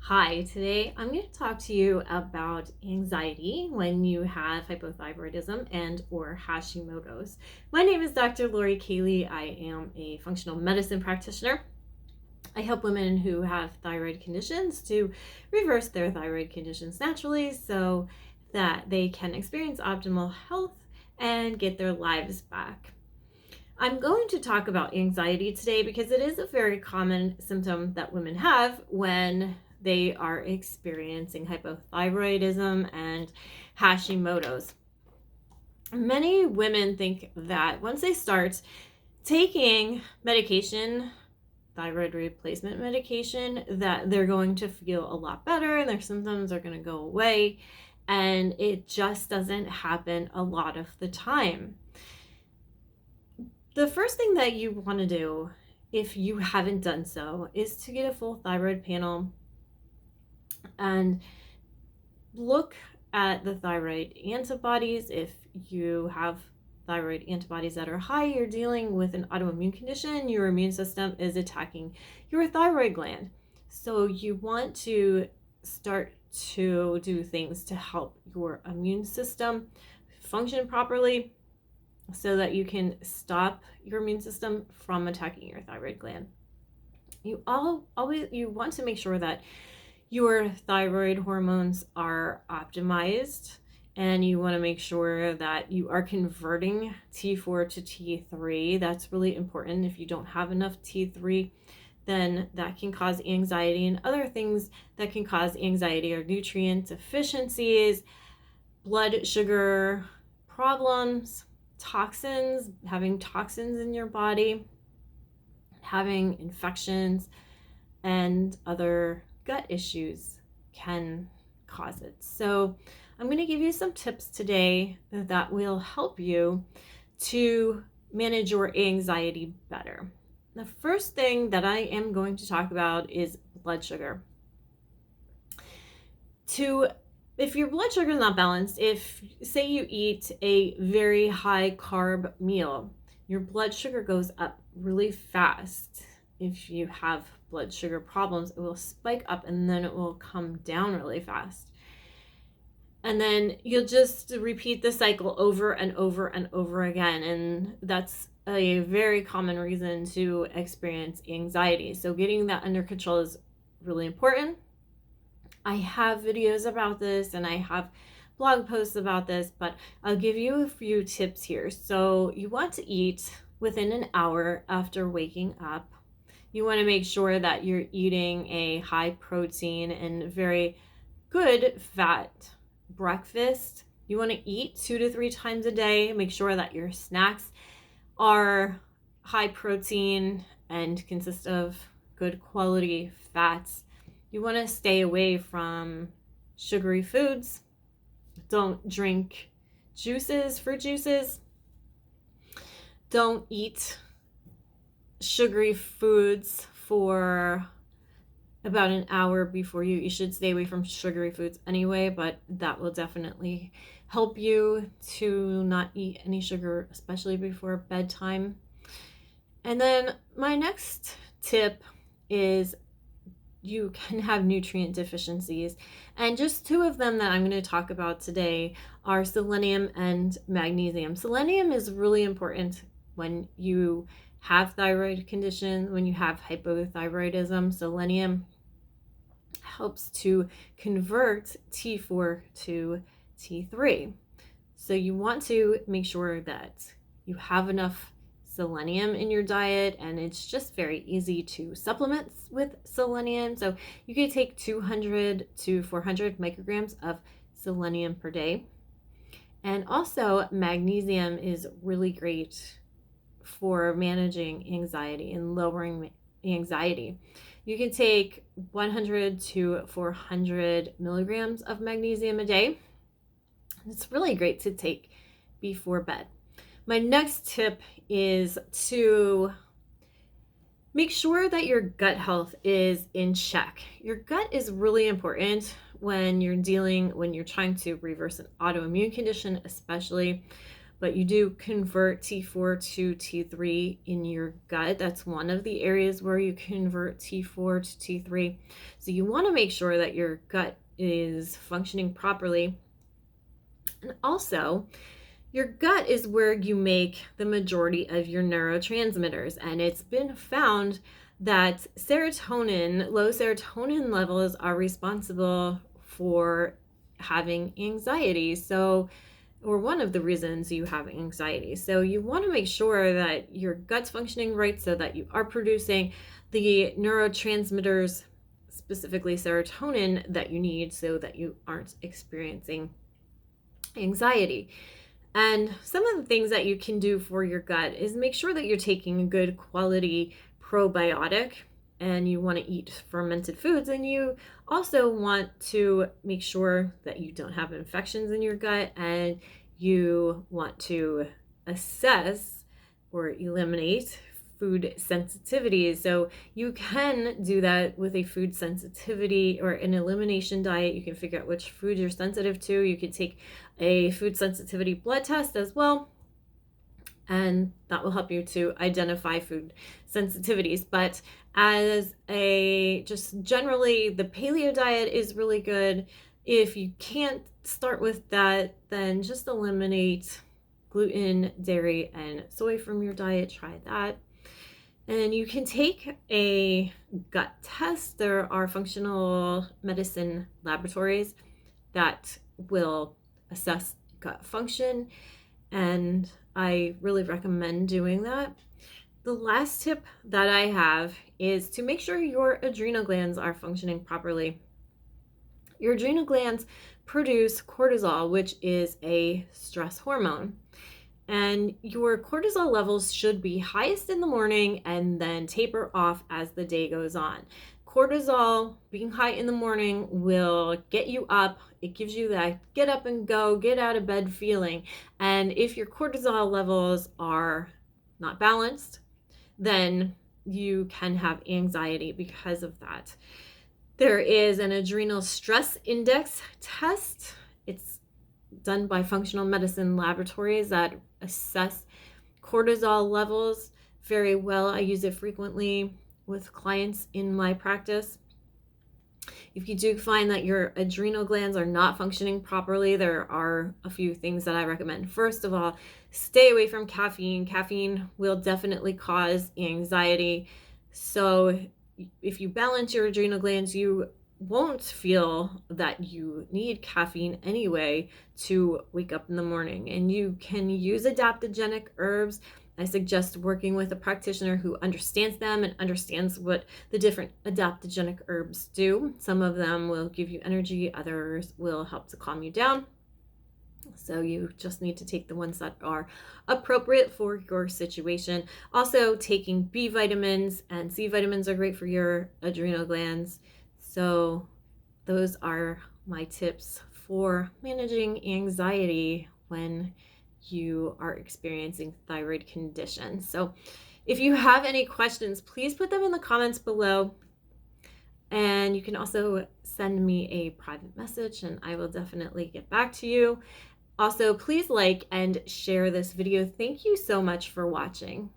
Hi, today I'm going to talk to you about anxiety when you have hypothyroidism and or Hashimoto's. My name is Dr. Lori Cayley. I am a functional medicine practitioner. I help women who have thyroid conditions to reverse their thyroid conditions naturally so that they can experience optimal health and get their lives back. I'm going to talk about anxiety today because it is a very common symptom that women have when they are experiencing hypothyroidism and Hashimoto's. Many women think that once they start taking medication, thyroid replacement medication, that they're going to feel a lot better and their symptoms are going to go away. And it just doesn't happen a lot of the time. The first thing that you want to do, if you haven't done so, is to get a full thyroid panel and look at the thyroid antibodies. If you have thyroid antibodies that are high, you're dealing with an autoimmune condition. Your immune system is attacking your thyroid gland. So you want to start to do things to help your immune system function properly so that you can stop your immune system from attacking your thyroid gland. You want to make sure that your thyroid hormones are optimized, and you want to make sure that you are converting T4 to T3. That's really important. If you don't have enough T3, then that can cause anxiety, and other things that can cause anxiety are nutrient deficiencies, blood sugar problems, toxins, having toxins in your body, having infections, and other gut issues can cause it. So I'm going to give you some tips today that will help you to manage your anxiety better. The first thing that I am going to talk about is blood sugar. If your blood sugar is not balanced, if say you eat a very high carb meal, your blood sugar goes up really fast. If you have blood sugar problems, it will spike up and then it will come down really fast. And then you'll just repeat the cycle over and over and over again. And that's a very common reason to experience anxiety. So getting that under control is really important. I have videos about this and I have blog posts about this, but I'll give you a few tips here. So you want to eat within an hour after waking up. You want to make sure that you're eating a high protein and very good fat breakfast. You want to eat 2 to 3 times a day. Make sure that your snacks are high protein and consist of good quality fats. You want to stay away from sugary foods. Don't drink juices, fruit juices. Don't eat sugary foods for about an hour before you should stay away from sugary foods anyway, but that will definitely help you to not eat any sugar, especially before bedtime. And then my next tip is you can have nutrient deficiencies, and just 2 of them that I'm going to talk about today are selenium and magnesium. Selenium is really important when you have thyroid condition, when you have hypothyroidism. Selenium helps to convert T4 to T3. So you want to make sure that you have enough selenium in your diet, and it's just very easy to supplement with selenium. So you could take 200 to 400 micrograms of selenium per day. And also magnesium is really great for managing anxiety and lowering anxiety. You can take 100 to 400 milligrams of magnesium a day. It's really great to take before bed. My next tip is to make sure that your gut health is in check. Your gut is really important when you're trying to reverse an autoimmune condition, especially. but you do convert T4 to T3 in your gut. That's one of the areas where you convert T4 to T3. So you want to make sure that your gut is functioning properly. And also, your gut is where you make the majority of your neurotransmitters, and it's been found that low serotonin levels are responsible for having anxiety. Or one of the reasons you have anxiety. So you want to make sure that your gut's functioning right so that you are producing the neurotransmitters, specifically serotonin, that you need so that you aren't experiencing anxiety. And some of the things that you can do for your gut is make sure that you're taking a good quality probiotic, and you want to eat fermented foods, and you also want to make sure that you don't have infections in your gut, and you want to assess or eliminate food sensitivities. So you can do that with a food sensitivity or an elimination diet. You can figure out which food you're sensitive to. You could take a food sensitivity blood test as well, and that will help you to identify food sensitivities. But just generally, the paleo diet is really good. If you can't start with that, then just eliminate gluten, dairy, and soy from your diet. Try that. And you can take a gut test. There are functional medicine laboratories that will assess gut function, and I really recommend doing that. The last tip that I have is to make sure your adrenal glands are functioning properly. Your adrenal glands produce cortisol, which is a stress hormone. And your cortisol levels should be highest in the morning and then taper off as the day goes on. Cortisol being high in the morning will get you up. It gives you that get up and go, get out of bed feeling. And if your cortisol levels are not balanced, then you can have anxiety because of that. There is an adrenal stress index test. It's done by functional medicine laboratories that assess cortisol levels very well. I use it frequently with clients in my practice. If you do find that your adrenal glands are not functioning properly, there are a few things that I recommend. First of all, stay away from caffeine. Caffeine will definitely cause anxiety. So if you balance your adrenal glands, you won't feel that you need caffeine anyway to wake up in the morning. And you can use adaptogenic herbs. I suggest working with a practitioner who understands them and understands what the different adaptogenic herbs do. Some of them will give you energy, others will help to calm you down. So you just need to take the ones that are appropriate for your situation. Also, taking B vitamins and C vitamins are great for your adrenal glands. So those are my tips for managing anxiety when you are experiencing thyroid conditions. So if you have any questions, please put them in the comments below. And you can also send me a private message and I will definitely get back to you. Also, please like and share this video. Thank you so much for watching.